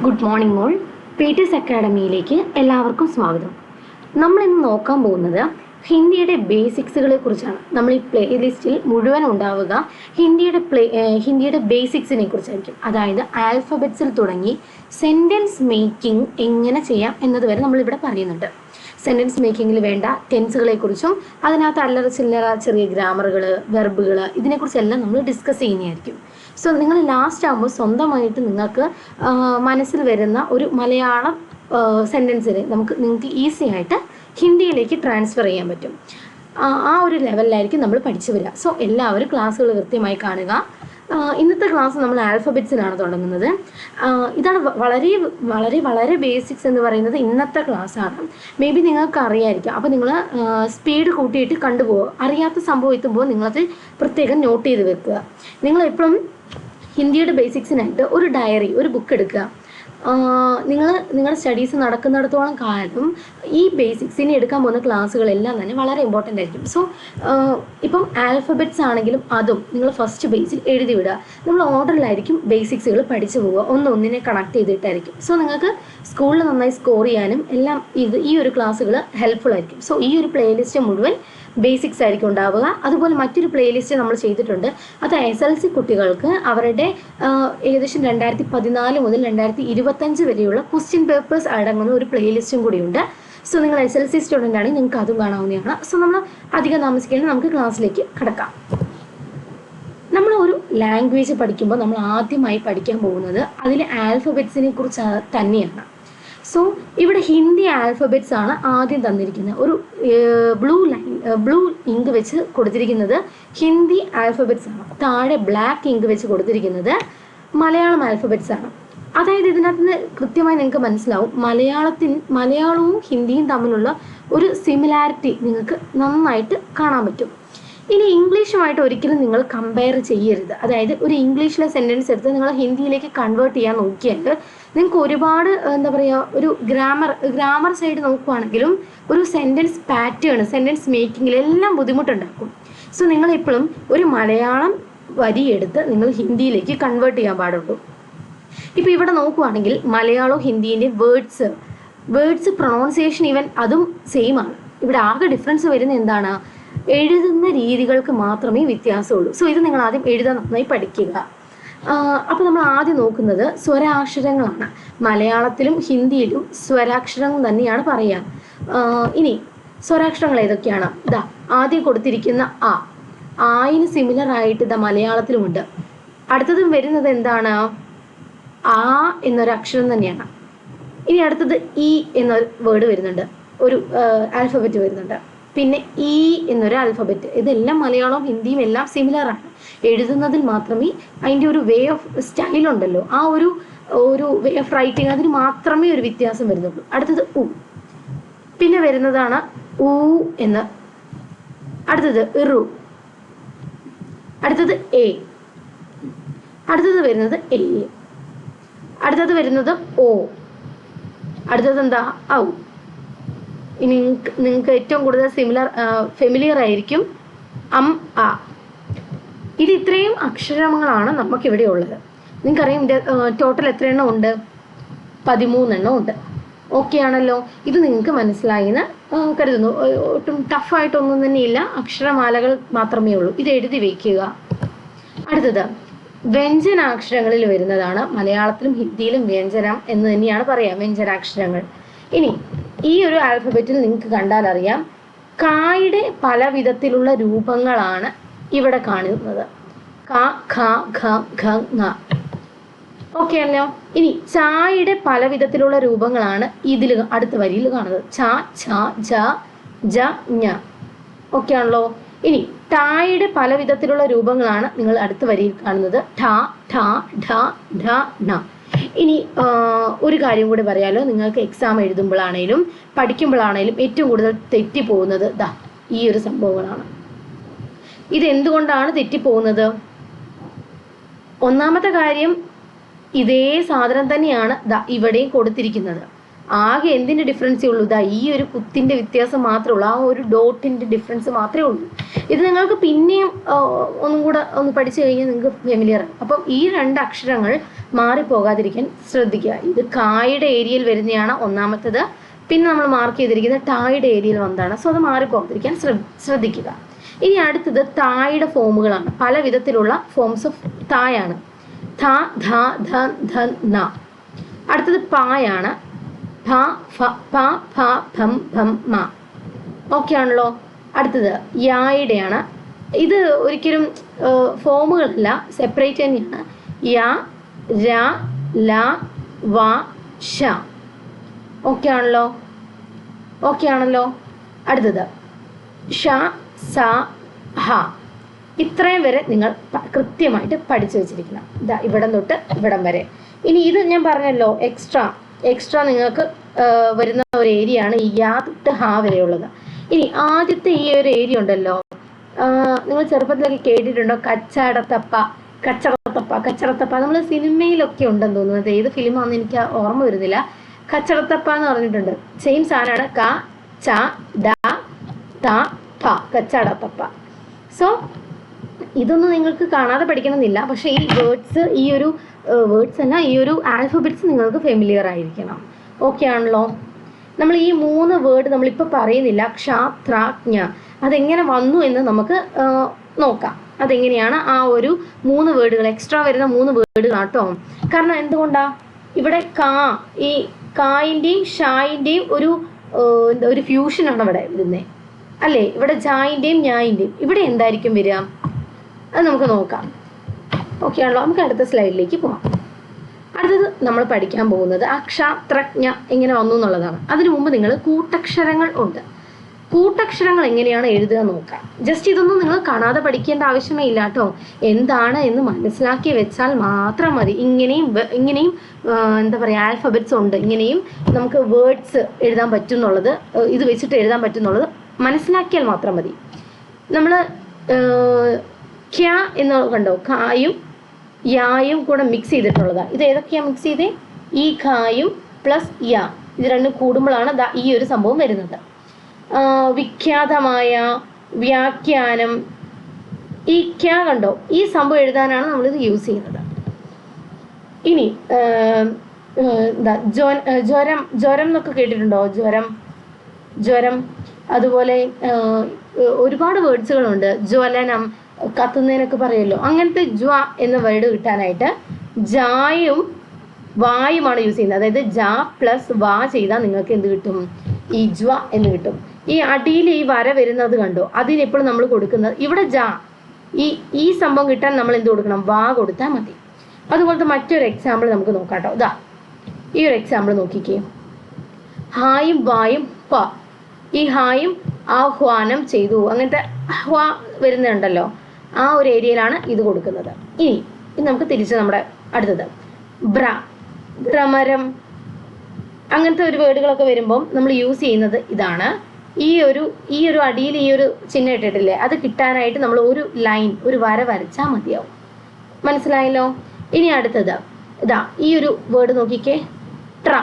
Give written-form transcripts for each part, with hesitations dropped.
Good morning all. Peter's അക്കാഡമിയിലേക്ക് എല്ലാവർക്കും സ്വാഗതം. നമ്മൾ ഇന്ന് നോക്കാൻ പോകുന്നത് ഹിന്ദിയുടെ ബേസിക്സുകളെ കുറിച്ചാണ്. നമ്മൾ ഈ പ്ലേലിസ്റ്റിൽ മുഴുവൻ ഉണ്ടാവുക ഹിന്ദിയുടെ ബേസിക്സിനെ കുറിച്ചായിരിക്കും. അതായത് ആൽഫബറ്റ്സിൽ തുടങ്ങി സെൻറ്റൻസ് മേക്കിംഗ് എങ്ങനെ ചെയ്യാം എന്നതുവരെ നമ്മളിവിടെ പറയുന്നുണ്ട്. സെൻറ്റൻസ് മേക്കിങ്ങിൽ വേണ്ട ടെൻസുകളെ കുറിച്ചും അതിനകത്ത് അല്ലറ ചില്ലറ ചെറിയ ഗ്രാമറുകൾ, വെർബുകൾ, ഇതിനെക്കുറിച്ചെല്ലാം നമ്മൾ ഡിസ്കസ് ചെയ്യുന്നതായിരിക്കും. സോ നിങ്ങൾ ലാസ്റ്റ് ആകുമ്പോൾ സ്വന്തമായിട്ട് നിങ്ങൾക്ക് മനസ്സിൽ വരുന്ന ഒരു മലയാളം സെൻറ്റൻസിനെ നിങ്ങൾക്ക് ഈസി ആയിട്ട് ഹിന്ദിയിലേക്ക് ട്രാൻസ്ഫർ ചെയ്യാൻ പറ്റും. ആ ഒരു ലെവലിലായിരിക്കും നമ്മൾ പഠിച്ചു വരിക. സോ എല്ലാവരും ക്ലാസ്സുകൾ കൃത്യമായി കാണുക. ഇന്നത്തെ ക്ലാസ് നമ്മൾ ആൽഫബറ്റ്സിലാണ് തുടങ്ങുന്നത്. ഇതാണ് വളരെ വളരെ വളരെ ബേസിക്സ് എന്ന് പറയുന്നത് ഇന്നത്തെ ക്ലാസ്സാണ്. മേ ബി നിങ്ങൾക്ക് അറിയായിരിക്കും. അപ്പോൾ നിങ്ങൾ സ്പീഡ് കൂട്ടിയിട്ട് കണ്ടുപോകുക. അറിയാത്ത സംഭവം എത്തുമ്പോൾ നിങ്ങളത് പ്രത്യേകം നോട്ട് ചെയ്ത് വെക്കുക. നിങ്ങളെപ്പോഴും ഹിന്ദിയുടെ ബേസിക്സിനായിട്ട് ഒരു ഡയറി, ഒരു ബുക്ക് എടുക്കുക. നിങ്ങളുടെ സ്റ്റഡീസ് നടക്കുന്നിടത്തോളം കാലം ഈ ബേസിക്സിനെ എടുക്കാൻ പോകുന്ന ക്ലാസ്സുകളെല്ലാം തന്നെ വളരെ ഇമ്പോർട്ടൻ്റ് ആയിരിക്കും. സോ ഇപ്പം ആൽഫബറ്റ്സ് ആണെങ്കിലും അതും നിങ്ങൾ ഫസ്റ്റ് ബേസിൽ എഴുതി വിടുക. നമ്മൾ ഓർഡറിലായിരിക്കും ബേസിക്സുകൾ പഠിച്ചു പോവുക, ഒന്നിനെ കണക്ട് ചെയ്തിട്ടായിരിക്കും. സോ നിങ്ങൾക്ക് സ്കൂളിൽ നന്നായി സ്കോർ ചെയ്യാനും എല്ലാം ഈ ഒരു ക്ലാസ്സുകൾ ഹെൽപ്ഫുൾ ആയിരിക്കും. സോ ഈ ഒരു പ്ലേലിസ്റ്റ് മുഴുവൻ ബേസിക്സ് ആയിരിക്കും ഉണ്ടാവുക. അതുപോലെ മറ്റൊരു പ്ലേലിസ്റ്റ് നമ്മൾ ചെയ്തിട്ടുണ്ട്. അത് SLC കുട്ടികൾക്ക് അവരുടെ ഏകദേശം 2014 മുതൽ 2025 വരെയുള്ള ക്വസ്റ്റ്യൻ പേപ്പേഴ്സ് അടങ്ങുന്ന ഒരു പ്ലേലിസ്റ്റും കൂടിയുണ്ട്. സോ നിങ്ങൾ SLC സ്റ്റുഡൻ്റ് ആണെങ്കിൽ നിങ്ങൾക്ക് അതും കാണാവുന്നതാണ്. സോ നമ്മൾ അധികം താമസിക്കാതെ നമുക്ക് ക്ലാസ്സിലേക്ക് കടക്കാം. നമ്മൾ ഒരു ലാംഗ്വേജ് പഠിക്കുമ്പോൾ നമ്മൾ ആദ്യമായി പഠിക്കാൻ പോകുന്നത് അതിലെ ആൽഫബറ്റ്സിനെ കുറിച്ച് തന്നെയാണ്. സോ ഇവിടെ ഹിന്ദി ആൽഫബറ്റ്സ് ആണ് ആദ്യം തന്നിരിക്കുന്നത്. ഒരു ബ്ലൂ ഇങ്ക് വെച്ച് കൊടുത്തിരിക്കുന്നത് ഹിന്ദി ആൽഫബറ്റ്സ് ആണ്. താഴെ ബ്ലാക്ക് ഇങ്ക് വെച്ച് കൊടുത്തിരിക്കുന്നത് മലയാളം ആൽഫബറ്റ്സ് ആണ്. അതായത് ഇതിനകത്ത് നിന്ന് കൃത്യമായി നിങ്ങൾക്ക് മനസ്സിലാവും മലയാളവും ഹിന്ദിയും തമ്മിലുള്ള ഒരു സിമിലാരിറ്റി നിങ്ങൾക്ക് നന്നായിട്ട് കാണാൻ പറ്റും. ഇനി ഇംഗ്ലീഷുമായിട്ട് ഒരിക്കലും നിങ്ങൾ കമ്പയർ ചെയ്യരുത്. അതായത് ഒരു ഇംഗ്ലീഷിലെ സെൻറ്റൻസ് എടുത്ത് നിങ്ങൾ ഹിന്ദിയിലേക്ക് കൺവേർട്ട് ചെയ്യാൻ നോക്കിയാൽ നിങ്ങൾക്ക് ഒരുപാട് ഒരു ഗ്രാമർ സൈഡ് നോക്കുവാണെങ്കിലും ഒരു സെൻറ്റൻസ് പാറ്റേൺ, സെൻറ്റൻസ് മേക്കിങ്ങിൽ എല്ലാം ബുദ്ധിമുട്ടുണ്ടാക്കും. സോ നിങ്ങളെപ്പോഴും ഒരു മലയാളം വരിയെടുത്ത് നിങ്ങൾ ഹിന്ദിയിലേക്ക് കൺവേർട്ട് ചെയ്യാൻ പാടുള്ളൂ. ഇപ്പോൾ ഇവിടെ നോക്കുവാണെങ്കിൽ മലയാളവും ഹിന്ദീൻ്റെ വേർഡ്സ് പ്രൊണൗൺസിയേഷൻ ഈവൻ അതും സെയിം ആണ്. ഇവിടെ ആകെ ഡിഫറൻസ് വരുന്നത് എന്താണ്? എഴുതുന്ന രീതികൾക്ക് മാത്രമേ വ്യത്യാസമുള്ളൂ. സോ ഇത് നിങ്ങൾ ആദ്യം എഴുതാൻ നന്നായി പഠിക്കുക. അപ്പോൾ നമ്മൾ ആദ്യം നോക്കുന്നത് സ്വരാക്ഷരങ്ങളാണ്. മലയാളത്തിലും ഹിന്ദിയിലും സ്വരാക്ഷരങ്ങൾ തന്നെയാണ് പറയുക. ഇനി സ്വരാക്ഷരങ്ങൾ ഏതൊക്കെയാണ്? ആദ്യം കൊടുത്തിരിക്കുന്ന ആയിന് സിമിലർ ആയിട്ട് മലയാളത്തിലുമുണ്ട്. അടുത്തതും വരുന്നത് എന്താണ്? ആ എന്നൊരു അക്ഷരം തന്നെയാണ്. ഇനി അടുത്തത് ഇ എന്നൊരു വേർഡ് വരുന്നുണ്ട്, ഒരു ആൽഫബറ്റ് വരുന്നുണ്ട്. പിന്നെ ഇ എന്നൊരു ആൽഫബറ്റ്. ഇതെല്ലാം മലയാളവും ഹിന്ദിയും എല്ലാം സിമിലർ ആണ്. എഴുതുന്നതിൽ മാത്രമേ അതിൻ്റെ ഒരു വേ ഓഫ് സ്റ്റൈൽ ഉണ്ടല്ലോ, ആ ഒരു വേ ഓഫ് റൈറ്റിംഗ്, അതിന് മാത്രമേ ഒരു വ്യത്യാസം വരുന്നുള്ളൂ. അടുത്തത് ഉ. പിന്നെ വരുന്നതാണ് ഊ എന്ന്. അടുത്തത് ഇറു. അടുത്തത് എ. അടുത്തത് വരുന്നത് എ. അടുത്തത് വരുന്നത് ഓ. അടുത്തത് എന്താ? ഔ. ഇനി നിങ്ങൾക്ക് ഏറ്റവും കൂടുതൽ ഫെമിലിയർ ആയിരിക്കും ആ. ഇത് ഇത്രയും അക്ഷരങ്ങളാണ് നമുക്കിവിടെ ഉള്ളത്. നിങ്ങൾക്കറിയാം ഇതിൻ്റെ ടോട്ടൽ എത്ര എണ്ണം ഉണ്ട്? 13 എണ്ണം ഉണ്ട്. ഓക്കെ ആണല്ലോ? ഇത് നിങ്ങൾക്ക് മനസ്സിലായി എന്ന് കരുതുന്നു. ഒട്ടും ടഫായിട്ടൊന്നും തന്നെയില്ല, അക്ഷരമാലകൾ മാത്രമേ ഉള്ളൂ. ഇത് എഴുതി വയ്ക്കുക. അടുത്തത് വ്യഞ്ജനാക്ഷരങ്ങളിൽ വരുന്നതാണ്. മലയാളത്തിലും ഹിന്ദിയിലും വ്യഞ്ജനം എന്ന് തന്നെയാണ് പറയുക, വ്യഞ്ജനാക്ഷരങ്ങൾ. ഇനി ഈ ഒരു ആൽഫബറ്റിൽ നിങ്ങൾക്ക് കണ്ടാൽ അറിയാം, കായുടെ പല വിധത്തിലുള്ള രൂപങ്ങളാണ് ഇവിടെ കാണുന്നത്. ക, ഖ, ഘ, ഘ, ങ. ഓക്കെ അല്ലോ? ഇനി ചായുടെ പല വിധത്തിലുള്ള രൂപങ്ങളാണ് ഇതിൽ അടുത്ത വരിയിൽ കാണുന്നത്. ച, ഛ, ജ, ജ, ഞ. ഓക്കെ ആണല്ലോ? ഇനി ടായുടെ പല വിധത്തിലുള്ള രൂപങ്ങളാണ് നിങ്ങൾ അടുത്ത വരിയിൽ കാണുന്നത്. ഠ, ഠ, ഢ, ഢ, ണ. ഇനി ഒരു കാര്യം കൂടി പറയാലോ, നിങ്ങൾക്ക് എക്സാം എഴുതുമ്പോഴാണേലും പഠിക്കുമ്പോഴാണേലും ഏറ്റവും കൂടുതൽ തെറ്റിപ്പോകുന്നത് ഈ ഒരു സംഭവങ്ങളാണ്. ഇതെന്തുകൊണ്ടാണ് തെറ്റിപ്പോകുന്നത്? ഒന്നാമത്തെ കാര്യം, ഇതേ സാധനം തന്നെയാണ് ഇവിടെയും കൊടുത്തിരിക്കുന്നത്. ആകെ എന്തിൻ്റെ ഡിഫറൻസേ ഉള്ളൂ? ഇതാ ഈ ഒരു കുത്തിൻ്റെ വ്യത്യാസം മാത്രമേ ഉള്ളൂ, ആ ഒരു ഡോട്ടിൻ്റെ ഡിഫറൻസ് മാത്രമേ ഉള്ളൂ. ഇത് നിങ്ങൾക്ക് പിന്നെയും ഒന്നും കൂടെ ഒന്ന് പഠിച്ചു കഴിഞ്ഞാൽ നിങ്ങൾക്ക് ഫെമിലിയർ. അപ്പം ഈ 2 അക്ഷരങ്ങൾ മാറിപ്പോകാതിരിക്കാൻ ശ്രദ്ധിക്കുക. ഇത് കായുടെ ഏരിയയിൽ വരുന്നതാണ് ഒന്നാമത്തേത്. പിന്നെ നമ്മൾ മാർക്ക് ചെയ്തിരിക്കുന്നത് ടായുടെ ഏരിയയിൽ വന്നതാണ്. സോ അത് മാറിപ്പോകാതിരിക്കാൻ ശ്രദ്ധിക്കുക. ഇനി അടുത്തത് തായുടെ ഫോമുകളാണ്. പല വിധത്തിലുള്ള ഫോംസ് ഓഫ് തായാണ്. ഥ, ധ, ധ, ധ, ന. അടുത്തത് പായാണ്. ഭ, ഫ, പ, ഫ, ഭം, ഭം, മ. ഓക്കെ ആണല്ലോ. അടുത്തത് യായുടെയാണ്. ഇത് ഒരിക്കലും ഫോമുകളല്ല, സെപ്പറേറ്റ് തന്നെയാണ്. യ, ര, ല, വ, ഷ. ഓക്കെ ആണല്ലോ. അടുത്തത് ഷ, സ, ഹ. ഇത്രയും വരെ നിങ്ങൾ കൃത്യമായിട്ട് പഠിച്ചു വെച്ചിരിക്കണം. ഇതാ ഇവിടം തൊട്ട് ഇവിടം വരെ. ഇനി ഇത് ഞാൻ പറഞ്ഞല്ലോ, എക്സ്ട്രാ നിങ്ങൾക്ക് വരുന്ന ഒരു ഏരിയ ആണ് ഈ യാ തൊട്ട് ഹ വരെയുള്ളത്. ഇനി ആദ്യത്തെ ഈ ഒരു ഏരിയ ഉണ്ടല്ലോ, നിങ്ങൾ ചെറുപ്പത്തിലൊക്കെ കേട്ടിട്ടുണ്ടോ? കച്ചറത്തപ്പ. നമ്മൾ സിനിമയിലൊക്കെ ഉണ്ടെന്ന് തോന്നുന്നത്. ഏത് ഫിലിമാണെന്ന് എനിക്ക് ഓർമ്മ വരുന്നില്ല. കച്ചറത്തപ്പ എന്ന് പറഞ്ഞിട്ടുണ്ട്. സെയിം സാധനമാണ്. ക, ച, ഡ, ത, പ. കച്ചടത്തപ്പ. സോ ഇതൊന്നും നിങ്ങൾക്ക് കാണാതെ പഠിക്കണമെന്നില്ല. പക്ഷേ ഈ വേർഡ്സ്, ഈ ഒരു വേർഡ്സ് അല്ല, ഈ ഒരു ആൽഫബറ്റ്സ് നിങ്ങൾക്ക് ഫെമിലിയർ ആയിരിക്കണം. ഓക്കെ ആണല്ലോ. നമ്മൾ ഈ 3 വേർഡ് നമ്മളിപ്പോൾ പറയുന്നില്ല. ക്ഷ, ത്ര, ജ്ഞ. അതെങ്ങനെ വന്നു എന്ന് നമുക്ക് നോക്കാം. അതെങ്ങനെയാണ് ആ ഒരു 3 വേർഡുകൾ, എക്സ്ട്രാ വരുന്ന 3 വേർഡുകളാണ് കേട്ടോ. കാരണം എന്തുകൊണ്ടാണ്? ഇവിടെ ഈ കായിൻ്റെയും ഷായിൻ്റെയും ഒരു ഫ്യൂഷനാണ് ഇവിടെ വരുന്നത് അല്ലേ? ഇവിടെ ജായിൻ്റെയും ഞായിൻ്റെയും. ഇവിടെ എന്തായിരിക്കും വരിക? അത് നമുക്ക് നോക്കാം. ഓക്കെ ആണല്ലോ. നമുക്ക് അടുത്ത സ്ലൈഡിലേക്ക് പോകാം. അടുത്തത് നമ്മൾ പഠിക്കാൻ പോകുന്നത് അക്ഷത്രജ്ഞ എങ്ങനെ വന്നു എന്നുള്ളതാണ്. അതിനു മുമ്പ് നിങ്ങൾ കൂട്ടക്ഷരങ്ങൾ ഉണ്ട്. കൂട്ടക്ഷരങ്ങൾ എങ്ങനെയാണ് എഴുതുക നോക്കാം. ജസ്റ്റ് ഇതൊന്നും നിങ്ങൾ കാണാതെ പഠിക്കേണ്ട ആവശ്യമേ ഇല്ല കേട്ടോ. എന്താണ് എന്ന് മനസ്സിലാക്കി വെച്ചാൽ മാത്രം മതി. ഇങ്ങനെയും എന്താ പറയുക, ആൽഫബറ്റ്സ് ഉണ്ട്, ഇങ്ങനെയും നമുക്ക് വേർഡ്സ് എഴുതാൻ പറ്റുന്നുള്ളത്, ഇത് വെച്ചിട്ട് എഴുതാൻ പറ്റുന്നുള്ളത് മനസ്സിലാക്കിയാൽ മാത്രം മതി. നമ്മൾ ക്യ എന്ന് കണ്ടോ, കായും യായും കൂടെ മിക്സ് ചെയ്തിട്ടുള്ളതാണ്. ഇത് ഏതൊക്കെയാണ് മിക്സ് ചെയ്തേ? ഈ ഖായും പ്ലസ് യാ, ഇത് രണ്ടും കൂടുമ്പോഴാണ് ഈ ഒരു സംഭവം വരുന്നത്. വിഖ്യാതമായ, വ്യാഖ്യാനം. ഈ ക്യ കണ്ടോ, ഈ സംഭവം എഴുതാനാണ് നമ്മളിത് യൂസ് ചെയ്യുന്നത്. ഇനി ജ്വരം എന്നൊക്കെ കേട്ടിട്ടുണ്ടോ? ജ്വരം. അതുപോലെ ഒരുപാട് വേർഡ്സുകളുണ്ട്. ജ്വലനം, കത്തുന്നതിനൊക്കെ പറയുമല്ലോ. അങ്ങനത്തെ ജ്വ എന്ന വേർഡ് കിട്ടാനായിട്ട് ജായും വായുമാണ് യൂസ് ചെയ്യുന്നത്. അതായത് ജ പ്ലസ് വാ ചെയ്താൽ നിങ്ങൾക്ക് എന്ത് കിട്ടും? ഈ ജ്വ എന്ന് കിട്ടും. ഈ അടിയിൽ ഈ വര വരുന്നത് കണ്ടോ, അതിനെപ്പോഴും നമ്മൾ കൊടുക്കുന്നത് ഇവിടെ ജ. ഈ സംഭവം കിട്ടാൻ നമ്മൾ എന്ത് കൊടുക്കണം? വാ കൊടുത്താൽ മതി. അതുപോലത്തെ മറ്റൊരു എക്സാമ്പിൾ നമുക്ക് നോക്കാം കേട്ടോ. ഇതാ ഈ ഒരു എക്സാമ്പിൾ നോക്കിക്കേ. ഹായും വായും പ. ഈ ഹായും ആഹ്വാനം ചെയ്തു, അങ്ങനത്തെ ഹ്വാ വരുന്നുണ്ടല്ലോ, ആ ഒരു ഏരിയയിലാണ് ഇത് കൊടുക്കുന്നത്. ഇനി നമുക്ക് തിരിച്ച് നമ്മുടെ അടുത്തത് ഭ്രമരം, അങ്ങനത്തെ ഒരു വേർഡുകളൊക്കെ വരുമ്പം നമ്മൾ യൂസ് ചെയ്യുന്നത് ഇതാണ്. ഈ ഒരു അടിയിൽ ഈ ഒരു ചിഹ്നം ഇട്ടിട്ടില്ലേ, അത് കിട്ടാനായിട്ട് നമ്മൾ ഒരു വര വരച്ചാൽ മതിയാവും. മനസ്സിലായല്ലോ. ഇനി അടുത്തത് ഈ ഒരു വേർഡ് നോക്കിക്കേ, ട്ര.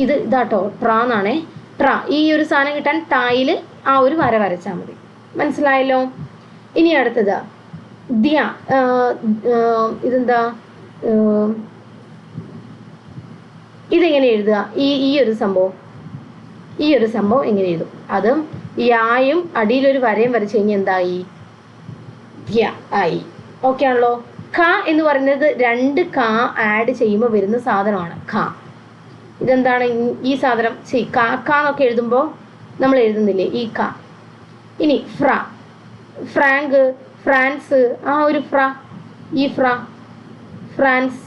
ഇതാട്ടോ ട്ര എന്നാണേ. ട്ര. ഈ ഒരു സാധനം കിട്ടാൻ ടായിൽ ആ ഒരു വര വരച്ചാൽ മതി. മനസ്സിലായല്ലോ. ഇനി അടുത്തത് ദ്യ. ഇതെന്താ? ഇതെങ്ങനെ എഴുതുക? ഈ ഒരു സംഭവം എങ്ങനെ എഴുതും? അതും യായും അടിയിലൊരു വരയും വരച്ചു കഴിഞ്ഞാൽ എന്തായി? ദ്യ ആയി. ഓക്കെ ആണല്ലോ. ഖ എന്ന് പറയുന്നത് 2 ക ആഡ് ചെയ്യുമ്പോൾ വരുന്ന സാധനമാണ് ഖ. ഇതെന്താണ് ഈ സാധനം? കാന്നൊക്കെ എഴുതുമ്പോൾ നമ്മൾ എഴുതുന്നില്ലേ ഈ ക. ഇനി ഫ്രാങ്ക്, ഫ്രാൻസ്, ആ ഒരു ഫ്രാൻസ്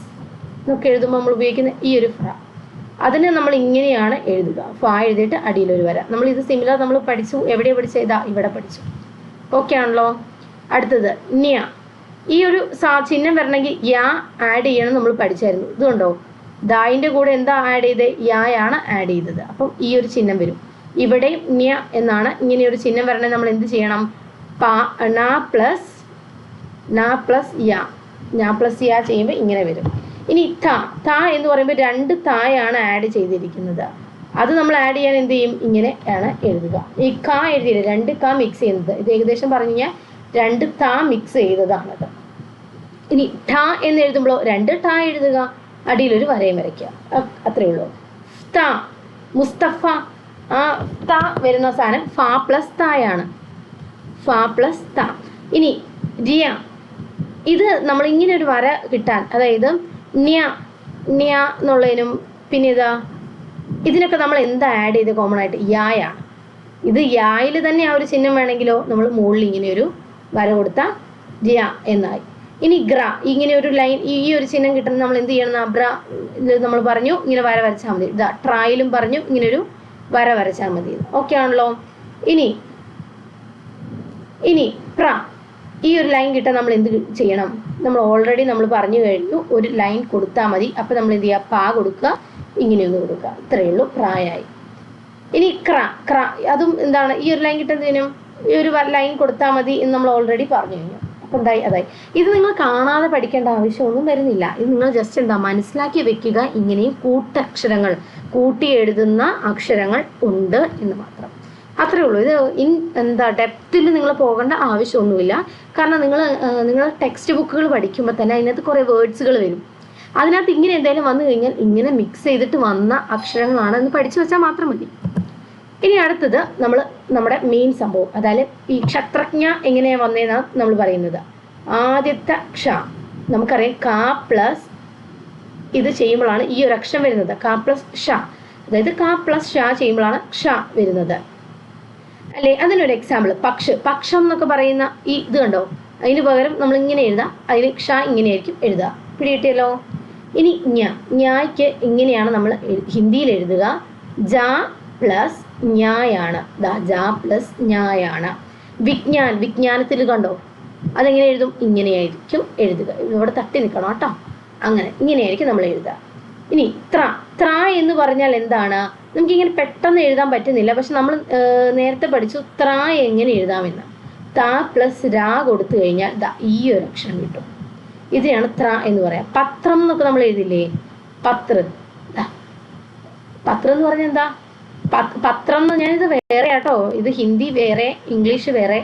എന്നൊക്കെ എഴുതുമ്പോൾ നമ്മൾ ഉപയോഗിക്കുന്ന ഈ ഒരു അതിനെ നമ്മൾ ഇങ്ങനെയാണ് എഴുതുക. എഴുതിയിട്ട് അടിയിലൊരു വര. നമ്മൾ ഇത് സിമിലർ നമ്മൾ പഠിച്ചു. എവിടെ പഠിച്ച? ഇവിടെ പഠിച്ചു. ഓക്കെ ആണല്ലോ. അടുത്തത് ന്യ. ഈ ഒരു ചിഹ്നം വരണമെങ്കിൽ യാ ആഡ് ചെയ്യണം നമ്മൾ പഠിച്ചായിരുന്നു. ഇതുകൊണ്ടോ, ദായിൻ്റെ കൂടെ എന്താ ആഡ് ചെയ്തത്? യായാണ് ആഡ് ചെയ്തത്. അപ്പം ഈ ഒരു ചിഹ്നം വരും. ഇവിടെ ന്യ എന്നാണ്. ഇങ്ങനെ ഒരു ചിഹ്നം വരണമെങ്കിൽ നമ്മൾ എന്ത് ചെയ്യണം? ന പ്ലസ് യാ ചെയ്യുമ്പോൾ ഇങ്ങനെ വരും. ഇനി ത എന്ന് പറയുമ്പോൾ 2 തായാണ് ആഡ് ചെയ്തിരിക്കുന്നത്. അത് നമ്മൾ ആഡ് ചെയ്യാൻ എന്ത് ചെയ്യും, ഇങ്ങനെ ആണ് എഴുതുക. ഈ ക എഴുതിയില്ല, 2 ക മിക്സ് ചെയ്യുന്നത്, ഇത് ഏകദേശം പറഞ്ഞു കഴിഞ്ഞാൽ 2 ത മിക്സ് ചെയ്തതാണത്. ഇനി ഠ എന്ന് എഴുതുമ്പോഴോ 2 ഠ എഴുതുക, അടിയിലൊരു വരയും വരയ്ക്കുക, അത്രയേ ഉള്ളൂ. ത മുസ്തഫ, ആ ത വരുന്ന സാധനം ഫ പ്ലസ് തായാണ്, ഫ പ്ലസ് ത. ഇനി റിയ, ഇത് നമ്മൾ ഇങ്ങനെ ഒരു വര കിട്ടാൻ, അതായത് ന്യ ന്യ എന്നുള്ളതിനും പിന്നെ ഇതാ ഇതിനൊക്കെ നമ്മൾ എന്താ ആഡ് ചെയ്ത് കോമൺ ആയിട്ട്, യായാണ്. ഇത് യായിൽ തന്നെ ആ ഒരു ചിഹ്നം വേണമെങ്കിലോ നമ്മൾ മുകളിൽ ഇങ്ങനെ ഒരു വര കൊടുത്താൽ റിയ എന്നായി. ഇനി ഗ്ര, ഇങ്ങനെ ഒരു ലൈൻ, ഈ ഒരു ചിഹ്നം കിട്ടുന്നത് നമ്മൾ എന്ത് ചെയ്യണം, അബ്ര നമ്മൾ പറഞ്ഞു ഇങ്ങനെ വര വരച്ചാൽ മതി. ഇതാ ട്രയലും പറഞ്ഞു ഇങ്ങനെ ഒരു വര വരച്ചാൽ മതി. ഓക്കെ ആണല്ലോ. ഇനി പ്ര, ഈ ഒരു ലൈൻ കിട്ടാൻ നമ്മൾ എന്ത് ചെയ്യണം, നമ്മൾ ഓൾറെഡി നമ്മൾ പറഞ്ഞു കഴിഞ്ഞു, ഒരു ലൈൻ കൊടുത്താൽ മതി. അപ്പം നമ്മൾ എന്ത് ചെയ്യുക, പാ കൊടുക്കുക, ഇങ്ങനെയൊന്ന് കൊടുക്കുക, ഇത്രയേ ഉള്ളൂ, പ്രായമായി. ഇനി ക്ര, ക്ര അതും എന്താണ്, ഈ ഒരു ലൈൻ കിട്ടുന്നതിനും ഈ ഒരു ലൈൻ കൊടുത്താൽ മതി എന്ന് നമ്മൾ ഓൾറെഡി പറഞ്ഞു കഴിഞ്ഞു. അപ്പം എന്തായി, അതായി. ഇത് നിങ്ങൾ കാണാതെ പഠിക്കേണ്ട ആവശ്യമൊന്നും വരുന്നില്ല. ഇത് നിങ്ങൾ ജസ്റ്റ് എന്താ മനസ്സിലാക്കി വെക്കുക, ഇങ്ങനെയും കൂട്ടക്ഷരങ്ങൾ കൂട്ടി എഴുതുന്ന അക്ഷരങ്ങൾ ഉണ്ട് എന്ന് മാത്രം, അത്രേ ഉള്ളൂ. ഇത് എന്താ ഡെപ്തിൽ നിങ്ങൾ പോകേണ്ട ആവശ്യമൊന്നുമില്ല. കാരണം നിങ്ങൾ ടെക്സ്റ്റ് ബുക്കുകൾ പഠിക്കുമ്പോൾ തന്നെ അതിനകത്ത് കുറേ വേർഡ്സുകൾ വരും. അതിനകത്ത് ഇങ്ങനെ എന്തെങ്കിലും വന്നു കഴിഞ്ഞാൽ ഇങ്ങനെ മിക്സ് ചെയ്തിട്ട് വന്ന അക്ഷരങ്ങളാണ് എന്ന് പഠിച്ചു വെച്ചാൽ മാത്രം മതി. ഇനി അടുത്തത് നമ്മുടെ മെയിൻ സംഭവം, അതായത് ഈ ക്ഷത്രജ്ഞ എങ്ങനെയാണ് വന്നതെന്നാണ് നമ്മൾ പറയുന്നത്. ആദ്യത്തെ ക്ഷ നമുക്കറിയാം, ക പ്ലസ് ഇത് ചെയ്യുമ്പോഴാണ് ഈ ഒരു അക്ഷരം വരുന്നത്, ക പ്ലസ് ഷ. അതായത് ക പ്ലസ് ഷ ചെയ്യുമ്പോഴാണ് ക്ഷ വരുന്നത് അല്ലേ. അതിനൊരു എക്സാമ്പിൾ പക്ഷം എന്നൊക്കെ പറയുന്ന ഈ ഇത് കണ്ടോ, അതിന് പകരം നമ്മൾ ഇങ്ങനെ എഴുതാം, അതിന് ക്ഷ ഇങ്ങനെയായിരിക്കും എഴുതുക. പിടികിട്ടിയല്ലോ. ഇനി ഞായ്ക്ക് ഇങ്ങനെയാണ് നമ്മൾ ഹിന്ദിയിൽ എഴുതുക, ജ പ്ലസ് ഞായാണ്, ജ പ്ലസ് ഞായാണ്. വിജ്ഞാനത്തിൽ കണ്ടോ, അതെങ്ങനെ എഴുതും, ഇങ്ങനെയായിരിക്കും എഴുതുക. ഇവിടെ തട്ടി നിൽക്കണം കേട്ടോ, അങ്ങനെ ഇങ്ങനെയായിരിക്കും നമ്മൾ എഴുതുക. ഇനി ത്ര എന്ന് പറഞ്ഞാൽ എന്താണ്, നമുക്കിങ്ങനെ പെട്ടെന്ന് എഴുതാൻ പറ്റുന്നില്ല, പക്ഷെ നമ്മൾ നേരത്തെ പഠിച്ചു ത്ര എങ്ങനെ എഴുതാമെന്ന്. ത പ്ലസ് രാ കൊടുത്തു കഴിഞ്ഞാൽ ഈ ഒരു അക്ഷരം കിട്ടും. ഇതിനാണ് ത്ര എന്ന് പറയാം. പത്രം എന്നൊക്കെ നമ്മൾ എഴുതില്ലേ, പത്രം എന്ന് പറഞ്ഞാൽ എന്താ, പത്രം എന്ന് ഞാനിത് വേറെ ആട്ടോ, ഇത് ഹിന്ദി വേറെ ഇംഗ്ലീഷ് വേറെ,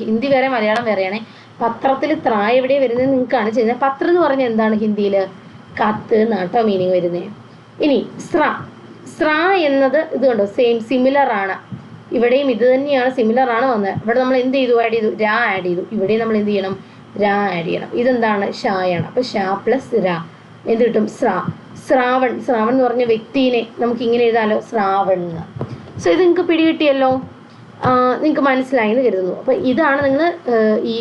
ഹിന്ദി വേറെ മലയാളം വേറെയാണ്. പത്രത്തിൽ ത്ര എവിടെ വരുന്നത് നിങ്ങൾക്ക് കാണിച്ചു കഴിഞ്ഞാൽ, പത്രം എന്ന് പറഞ്ഞാൽ എന്താണ് ഹിന്ദിയിൽ, കത്ത് എന്നാട്ടോ മീനിങ് വരുന്നത്. ഇനി സ്ര എന്നത് ഇത് കണ്ടോ, സിമിലർ ആണ്, ഇവിടെയും ഇത് തന്നെയാണ്, സിമിലർ ആണ് വന്നത്. ഇവിടെ നമ്മൾ എന്ത് ചെയ്തു, ആഡ് ചെയ്തു, രാ ആഡ് ചെയ്തു. ഇവിടെയും നമ്മൾ എന്ത് ചെയ്യണം, രാ ആഡ് ചെയ്യണം. ഇതെന്താണ്, ഷായാണ്. അപ്പൊ ഷാ പ്ലസ് രാ എന്ത് കിട്ടും, ശ്രാവൺ എന്ന് പറഞ്ഞ വ്യക്തിനെ നമുക്ക് ഇങ്ങനെ എഴുതാലോ, ശ്രാവൺ എന്ന്. സോ ഇത് നിങ്ങൾക്ക് പിടികിട്ടിയല്ലോ, നിങ്ങൾക്ക് മനസ്സിലായി എന്ന് കരുതുന്നു. അപ്പൊ ഇതാണ് നിങ്ങൾ ഈ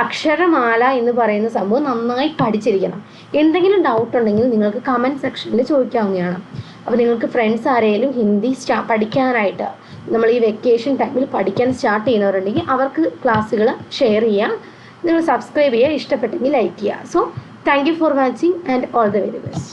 അക്ഷരമാല എന്ന് പറയുന്ന സംഭവം നന്നായി പഠിച്ചിരിക്കണം. എന്തെങ്കിലും ഡൗട്ട് ഉണ്ടെങ്കിൽ നിങ്ങൾക്ക് കമൻറ്റ് സെക്ഷനിൽ ചോദിക്കാവുന്നതാണ്. അപ്പോൾ നിങ്ങൾക്ക് ഫ്രണ്ട്സ് ആരെങ്കിലും ഹിന്ദി പഠിക്കാനായിട്ട് നമ്മൾ ഈ വെക്കേഷൻ ടൈമിൽ പഠിക്കാൻ സ്റ്റാർട്ട് ചെയ്യുന്നവരുണ്ടെങ്കിൽ അവർക്ക് ക്ലാസ്സുകൾ ഷെയർ ചെയ്യുക, നിങ്ങൾ സബ്സ്ക്രൈബ് ചെയ്യുക, ഇഷ്ടപ്പെട്ടെങ്കിൽ ലൈക്ക് ചെയ്യുക. So thank you for watching and all the very best.